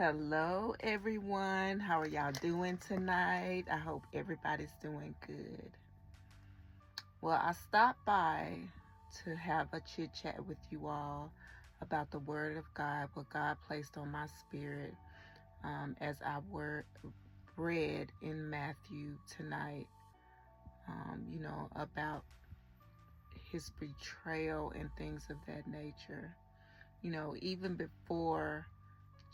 Hello, everyone. How are y'all doing tonight? I hope everybody's doing good. Well, I stopped by to have a chit chat with you all about the Word of God, what God placed on my spirit as I read in Matthew tonight, about his betrayal and things of that nature. Even before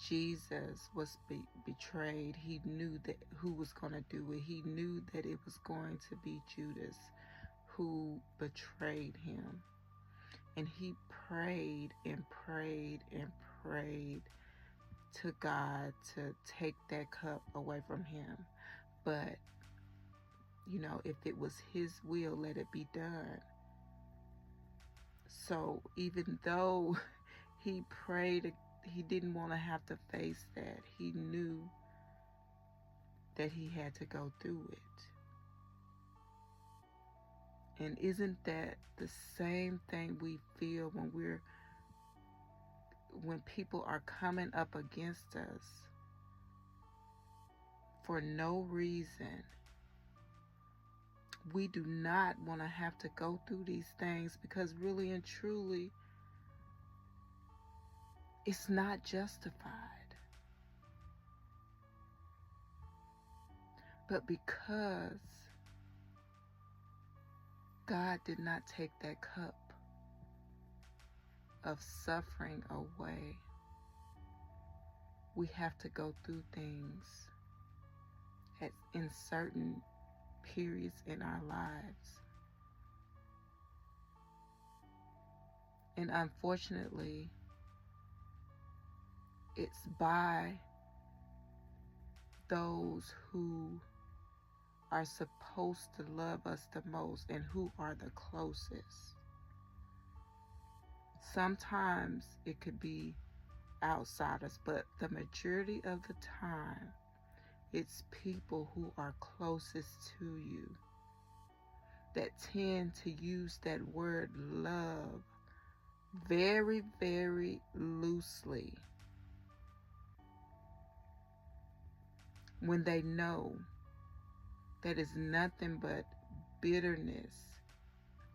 Jesus was betrayed, he knew that who was going to do it. He knew that it was going to be Judas who betrayed him. And he prayed and prayed and prayed to God to take that cup away from him. But, if it was his will, let it be done. So even though he prayed, he didn't want to have to face that. He knew that he had to go through it. And isn't that the same thing we feel when people are coming up against us for no reason? We do not want to have to go through these things because really and truly, it's not justified. But because God did not take that cup of suffering away, we have to go through things in certain periods in our lives. And unfortunately, it's by those who are supposed to love us the most and who are the closest. Sometimes it could be outsiders, but the majority of the time, it's people who are closest to you that tend to use that word love very, very loosely when they know that is nothing but bitterness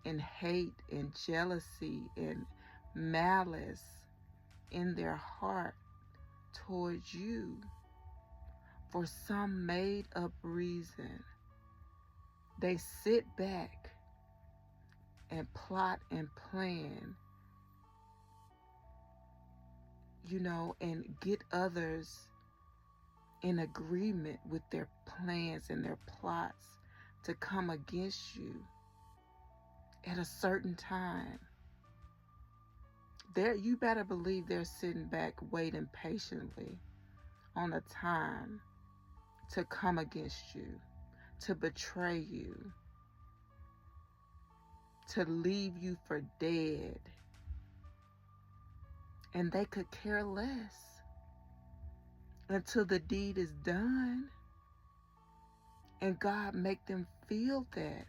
and hate and jealousy and malice in their heart towards you. For some made up reason, they sit back and plot and plan, and get others in agreement with their plans and their plots to come against you at a certain time. You better believe they're sitting back waiting patiently on a time to come against you, to betray you, to leave you for dead. And they could care less until the deed is done. And God make them feel that.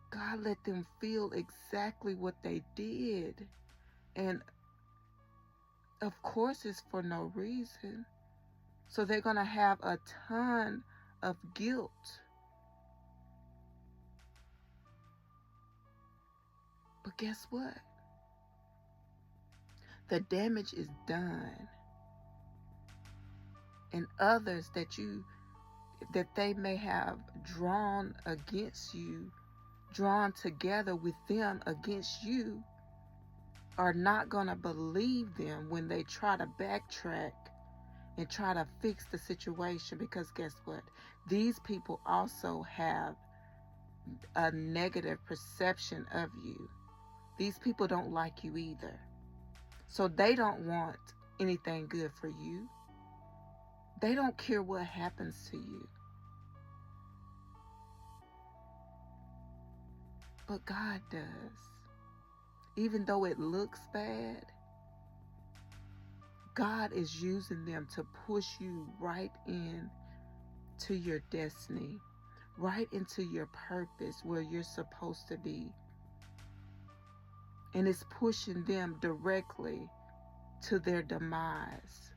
God let them feel exactly what they did. And of course it's for no reason. So they're going to have a ton of guilt. But guess what? The damage is done. And others that they may have drawn against you, drawn together with them against you, are not going to believe them when they try to backtrack and try to fix the situation. Because guess what? These people also have a negative perception of you. These people don't like you either. So they don't want anything good for you. They don't care what happens to you. But God does. Even though it looks bad, God is using them to push you right in to your destiny, right into your purpose where you're supposed to be. And it's pushing them directly to their demise.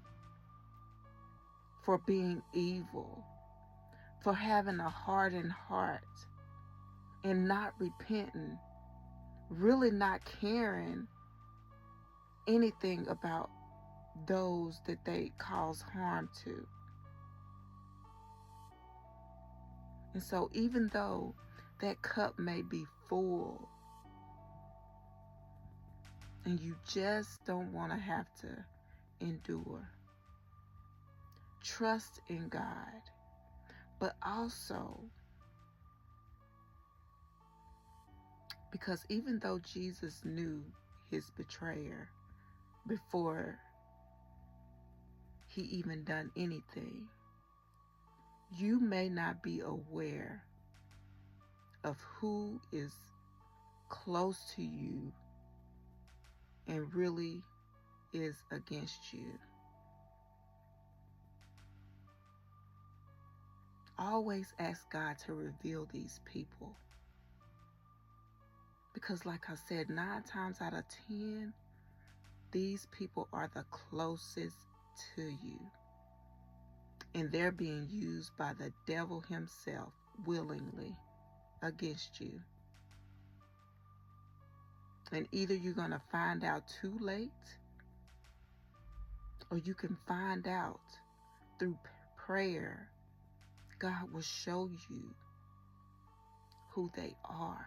for being evil, for having a hardened heart and not repenting, really not caring anything about those that they cause harm to. And so even though that cup may be full and you just don't want to have to endure, trust in God, but also because even though Jesus knew his betrayer before he even done anything, you may not be aware of who is close to you and really is against you. Always ask God to reveal these people. Because like I said, 9 times out of 10, these people are the closest to you. And they're being used by the devil himself willingly against you. And either you're going to find out too late, or you can find out through prayer. God will show you who they are.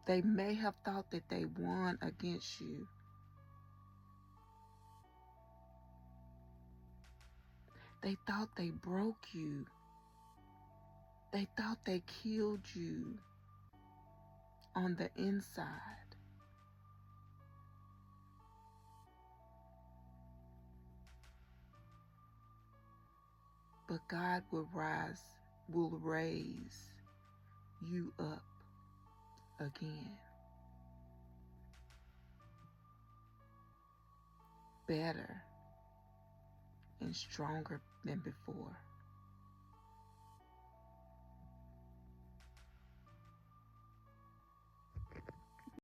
They may have thought that they won against you. They thought they broke you. They thought they killed you on the inside. But God will raise you up again, better and stronger than before.